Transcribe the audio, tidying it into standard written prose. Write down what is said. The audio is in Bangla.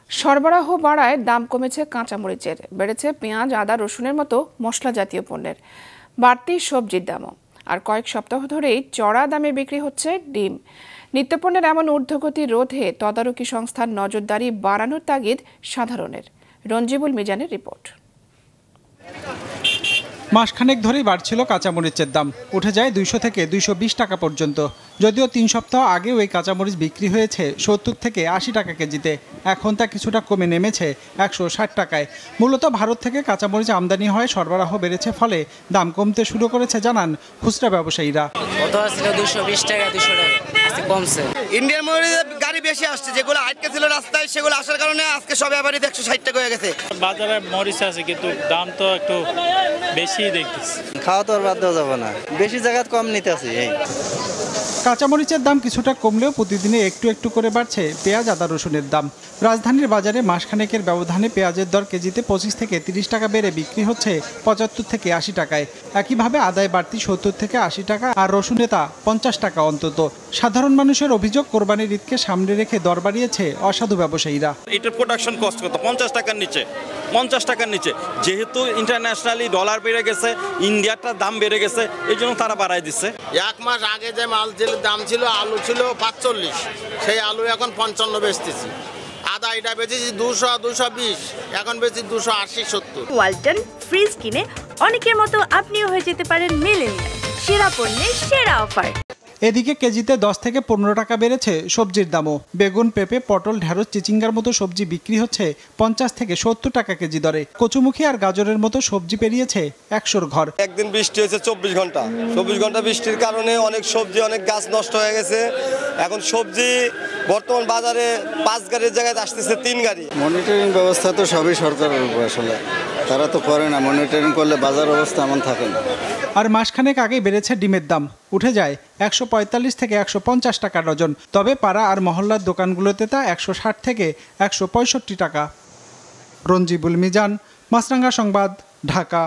সরবরাহ বাড়ায় দাম কমেছে কাঁচামরিচের, বেড়েছে পেঁয়াজ, আদা, রসুনের মতো মশলা জাতীয় পণ্যের, বাড়তি সবজির দামও। আর কয়েক সপ্তাহ ধরেই চড়া দামে বিক্রি হচ্ছে ডিম। নিত্যপণ্যের এমন ঊর্ধ্বগতি রোধে তদারকি সংস্থার নজরদারি বাড়ানোর তাগিদ সাধারণের। রঞ্জিবুল মিজানের রিপোর্ট। মাসখানেক ধরেই বাড়ছিল কাঁচামরিচের দাম, উঠে যায় 200 থেকে 220 টাকা পর্যন্ত। যদিও 3 সপ্তাহ আগেও এই কাঁচামরিচ বিক্রি হয়েছে 70 থেকে 80 টাকা কেজিতে, এখন তা কিছুটা কমে নেমেছে 160 টাকায়। মূলত ভারত থেকে কাঁচামরিচ আমদানি হয়, সরবরাহ বেড়েছে, ফলে দাম কমতে শুরু করেছে জানান খুচরা ব্যবসায়ীরা। ইন্ডিয়ান মরিচের গাড়ি বেশি আসছে, যেগুলো আটকে ছিল রাস্তায় সেগুলো আসার কারণে আজকে সব ব্যাপারই 160 টাকা হয়ে গেছে। বাজারে মরিচ আছে কিন্তু দাম তো একটু বেশি দেখতেছি। খাওয়া তো আর বাদ দেওয়া যাবে না, বেশি জায়গা কম নিতে আছে। কাঁচামরিচের দাম কিছুটা কমলেও প্রতিদিনে একটু একটু করে বাড়ছে পেঁয়াজ, আদা, রসুনের দাম। রাজধানীর বাজারে মাসখানেকের ব্যবধানে পেঁয়াজের দর কেজিতে 25 থেকে 30 টাকা বেড়ে বিক্রি হচ্ছে 75 থেকে 80 টাকায়। একইভাবে আদায় বাড়তি 70 থেকে 80 টাকা, আর রসুনে তা 50 টাকা অন্তত। সাধারণ মানুষের অভিযোগ, কোরবানির ঈদকে সামনে রেখে দর বাড়িয়েছে অসাধু ব্যবসায়ীরা। এটার প্রোডাকশন কস্ট কত? 50 টাকার নিচে। যেহেতু ইন্টারন্যাশনালি ডলার বেড়ে গেছে, ইন্ডিয়াটার দাম বেড়ে গেছে, এই জন্য তারা বাড়াই দিচ্ছে। 1 মাস আগে যে মাল দাম ছিল, আলু ছিল 45, সেই আলু এখন 55 বেচতেছি। আদা এটা বেচেছি 200, 220, এখন বেচি 280, 70। ওয়ালটন ফ্রিজ কিনে অনেকের মতো আপনিও হয়ে যেতে পারেন মিলেনিয়াল। সেরা পণ্যের সেরা অফার। এদিকে কেজিতে 10 থেকে 15 টাকা বেড়েছে সবজির দামও। বেগুন, পেঁপে, পটল, ঢেঁড়স, চিচিঙ্গার মতো সবজি বিক্রি হচ্ছে 50 থেকে 70 টাকা কেজি দরে। কচুমুখী আর গাজরের মতো সবজি পেরিয়েছে 100-র ঘর। একদিন বৃষ্টি হয়েছে 24 ঘন্টা বৃষ্টির কারণে অনেক সবজি, অনেক গাছ নষ্ট হয়ে গেছে। এখন সবজি বর্তমান বাজারে 5 গাড়ির জায়গায় আসতেছে 3 গাড়ি। মনিটরিং ব্যবস্থা তো সবই সরকারের উপর, আসলে তারা তো করে না। মনিটরিং করলে বাজার অবস্থা এমন থাকে না। আর মাসখানেক আগেই বেড়েছে ডিমের দাম, উঠে যায় 145 থেকে 150 টাকা ডজন। তবে পাড়া আর মহল্লার দোকানগুলোতে তা 160 থেকে 165 টাকা। রঞ্জিবুল মিজান, মাছরাঙ্গা সংবাদ, ঢাকা।